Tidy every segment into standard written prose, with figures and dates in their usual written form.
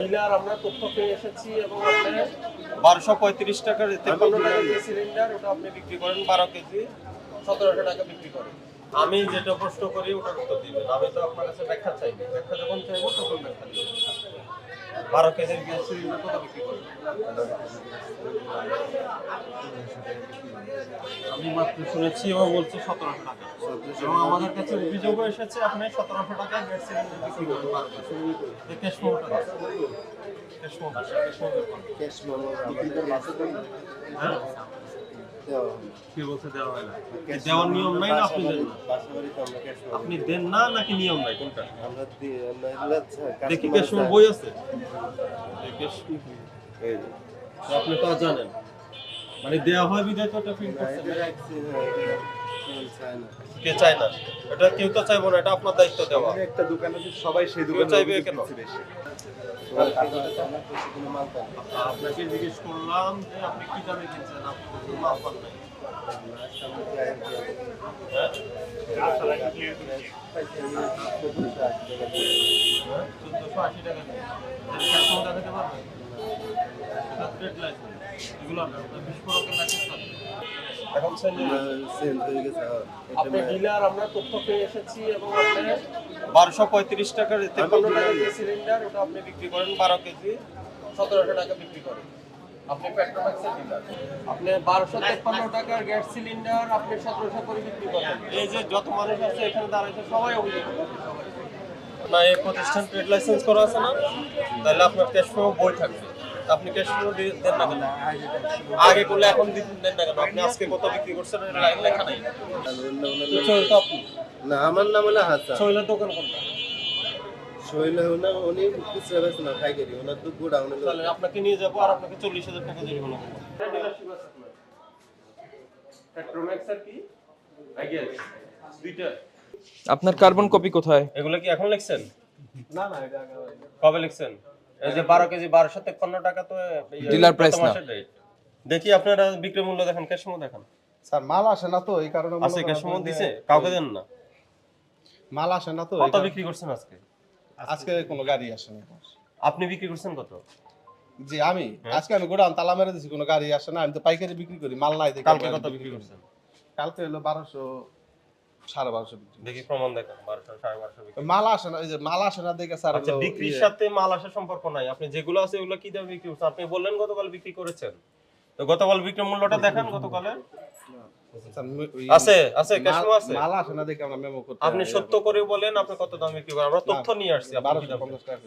Dealer আমরা তথ্য পেয়ে এসেছি এবং আপনি 1235 টাকার 53 টাকা দিয়ে সিলিন্ডার ওটা আপনি বিক্রি করেন 12 কেজি 1700 টাকা বিক্রি করেন। আমি যেটা প্রশ্ন করি ওটার উত্তর দিবেন। আমি তো আপনার কাছে ব্যাখ্যা চাইনি, ব্যাখ্যা যখন চাইবো তখন ব্যাখ্যা দিবেন। 12 কেজির গ্যাস সিলিন্ডার কত বিক্রি করেন? আমি মাত্র শুনেছি ও বলছে 1700 টাকা। এবং আমাদের কাছে অভিযোগও এসেছে আপনি 1700 টাকা গ্যাস সিলিন্ডার বিক্রি করেন 12 কেজি। ক্যাশ মোটা ক্যাশ মোটা হ্যাঁ কি বলতে দেওয়া হয় না, দেওয়ার নিয়ম নাই না আপনি দেন না? আপনি দেন না নাকি নিয়ম নাই কোনটা? আমরা দেখি ক্যাশ মোটা বই আছে আপনি তো জানেন মানে দেওয়া হয় বিদায় তো এটা ফিল করছেন কে চায় না, এটা কেউ তো চাইবো না, এটা আপনার দায়িত্ব দেওয়া। একটা দোকান আছে সবাই সেই দোকানে চাইবে কেন? আপনাকে জিজ্ঞেস করলাম যে আপনি কি দামে কিনছেন, আপনি বলছেন মাল পান নাই। হ্যাঁ? 1480 টাকা দিয়ে ক্যাশ দেখাতে পারবেন? এটা ট্রেড লাইসেন্স এগুলো না, বিস্ফোরকের লাইসেন্স আছে। এখন আপনি ডিলার আমরা তথ্য পেয়ে এসেছি এবং আপনি 1235 টাকার 53 টাকা দিয়ে সিলিন্ডার ওটা আপনি বিক্রি করেন 12 কেজি 1700 টাকা বিক্রি করেন। আপনি পেট্রোম্যাক্সের ডিলার, আপনি 1253 টাকার গ্যাস সিলিন্ডার আপনি 1700 করে বিক্রি করেন। এই যে যত মানুষ আছে এখানে দাঁড়াইছে সবাই অভিযোগ করছে, না এই প্রতিষ্ঠান ট্রেড লাইসেন্স করা আছে না, তাহলে আপনার ক্যাশ ফ্লো বই থাকবে। আপনি ক্যাশ ফ্লো দেন না কেন? আগে করলে এখন দেন না কেন? আপনি আজকে কত বিক্রি করছেন এর লেখা নাই। তো আপনি না আমার নাম হলো হাসান। সোহেলের দোকান কোনটা? সোহেল না উনি খুচরা বেচেন না পাইকারি, ওনার তো গোডাউনে। তাহলে আপনাকে নিয়ে যাবো আর আপনাকে 40,000 টাকা জরিমানা করবো। ডিলারশিপ আছে আপনার পেট্রোম্যাক্স আর কি আইগেস দুইটা। আপনার কার্বন কপি কোথায়? এগুলো কি এখন লিখছেন? না না এটা কবে লিখছেন? এই যে 12 কেজি 1253 টাকা তো ডিলার প্রাইস না। দেখি আপনারা বিক্রয় মূল্য দেখেন, ক্যাশ মূল্য দেখেন। স্যার মাল আসে না তো এই কারণে আছে ক্যাশ মূল্য দিছে, কাউকে দেন না। মাল আসে না তো কত বিক্রি করছেন আজকে? আজকে কোনো গাড়ি আসে না। আপনি বিক্রি করছেন কত? জি আমি আজকে আমি গোডাউন তালা মেরে দিছি, কোনো গাড়ি আসে না। আমি তো পাইকারি বিক্রি করি, মাল নাই দেখে। কালকে কত বিক্রি করছেন? কালকে হলো 1200 1250 বিক্রি। দেখি প্রমাণ দেখেন 1200 1250 বিক্রি। মাল আসে না, এই যে মাল আসে না দেখে স্যার। আচ্ছা বিক্রির সাথে মাল আসার সম্পর্ক নাই। আপনি যেগুলো আছে ওগুলো কি দামে বিক্রি করছেন? আপনি বললেন গতকাল বিক্রি করেছেন, তো গতকাল বিক্রয় মূল্যটা দেখান গতকালের। আছে আছে ক্যাশ মূল্য আছে। মাল আসে না দেখে আমরা মেমো করতে। আপনি সত্য করে বলেন আপনি কত দামে বিক্রি করেন, আমরা তথ্য নিয়ে আসছি। 1250 টাকা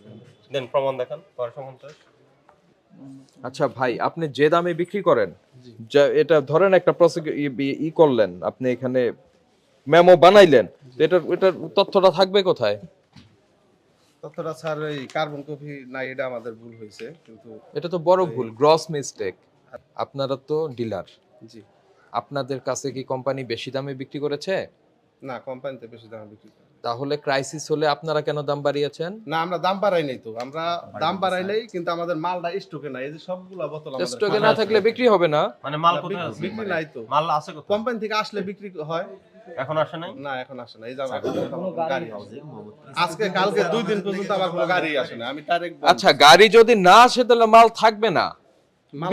দেন প্রমাণ দেখান 1250। আচ্ছা ভাই, আপনি যে দামে বিক্রি করেন, এটা ধরেন একটা ই করলেন, আপনি এখানে মেমো বানাইলেন, এটার তথ্যটা থাকবে কোথায়? ততটা স্যার এই কার্বন কপি নাই, এটা আমাদের ভুল হয়েছে। কিন্তু এটা তো বড় ভুল, গ্রস মিস্টেক। আপনারা তো ডিলার, জি আপনাদের কাছে কি কোম্পানি বেশি দামে বিক্রি করেছে? না, কোম্পানিতে বেশি দামে বিক্রি করে। তাহলে ক্রাইসিস হলে আপনারা কেন দাম বাড়িয়েছেন? না আমরা দাম বাড়াই নাই তো, আমরা দাম বাড়াই নাই, কিন্তু আমাদের মালটা স্টকে নাই। এই যে সবগুলা বোতল আমাদের স্টকে না থাকলে বিক্রি হবে না। মানে মাল কোথায় আছে? বিক্রি নাই তো। মাল আছে কোথায়? কোম্পানি থেকে আসলে বিক্রি হয়, এখন আসে নাই। না এখন আসে না। এই যে কোনো গাড়ি আসে আজকে কালকে 2 দিন পর্যন্ত আবার কোনো গাড়ি আসে না। আমি ডাইরেক্ট আচ্ছা গাড়ি যদি না আসে তাহলে মাল থাকবে না,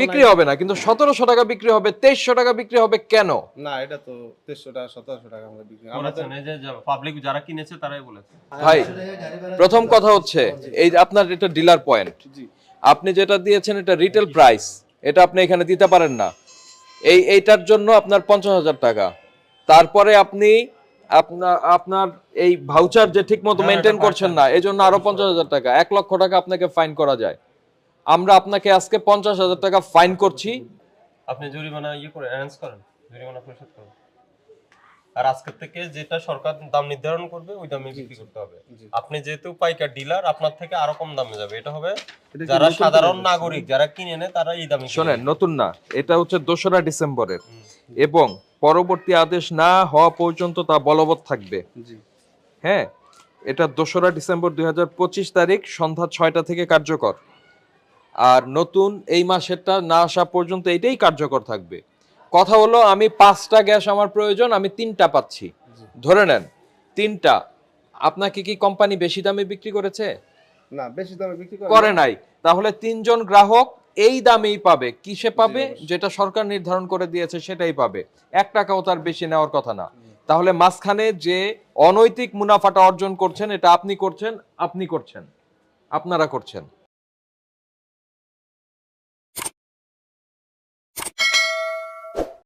বিক্রি হবে না। কিন্তু 1700 টাকা বিক্রি হবে, 2300 টাকা বিক্রি হবে কেন? না, এটা তো 2300 টাকা 1700 টাকা আমরা বিক্রি আমাদের এই যে পাবলিক যারা কিনেছে তারাই বলেছে। ভাই প্রথম কথা হচ্ছে এই যে আপনার এটা ডিলার পয়েন্ট, আপনি যেটা দিয়েছেন এটা রিটেল প্রাইস, এটা আপনি এখানে দিতে পারেন না। এইটার জন্য আপনার 50,000 টাকা। তারপরে আপনি আপনার এই ভাউচার যে ঠিক মতো মেনটেন করছেন না, এই জন্য আরো 50,000 টাকা, 1 লক্ষ টাকা আপনাকে ফাইন করা যায়। আমরা আপনাকে আজকে 50,000 টাকা ফাইন করছি। আপনি জরিমানা করে অ্যারেঞ্জ করেন, জরিমানা পরিশোধ করেন। আর আজকে থেকে যেটা সরকার দাম নির্ধারণ করবে ওই দামে বিক্রি করতে হবে। আপনি যেহেতু পাইকার ডিলার, আপনার থেকে আরো কম দামে যাবে। এটা হবে যারা সাধারণ নাগরিক যারা কিনে নেয় তারা এই দামে। শোনেন, নতুন না, এটা হচ্ছে 2রা ডিসেম্বরের এবং পরবর্তী আদেশ না হওয়া পর্যন্ত তা বলবৎ থাকবে। হ্যাঁ, এটা 2রা ডিসেম্বর 2025 তারিখ সন্ধ্যা 6টা থেকে কার্যকর। আর নতুন এই মাসেরটা না আসা পর্যন্ত এটাই কার্যকর থাকবে। কথা হলো আমি 5টা গ্যাস আমার প্রয়োজন, আমি 3টা পাচ্ছি, ধরে নেন 3টা। আপনাকে কি কোম্পানি বেশি দামে বিক্রি করেছে? না, বেশি দামে বিক্রি করে নাই। তাহলে 3 জন গ্রাহক এই দামেই পাবে। কিসে পাবে? যেটা সরকার নির্ধারণ করে দিয়েছে সেটাই পাবে। 1 টাকাও তার বেশি নেওয়ার কথা না। তাহলে মাঝখানে যে অনৈতিক মুনাফাটা অর্জন করছেন, এটা আপনি করছেন, আপনারা করছেন।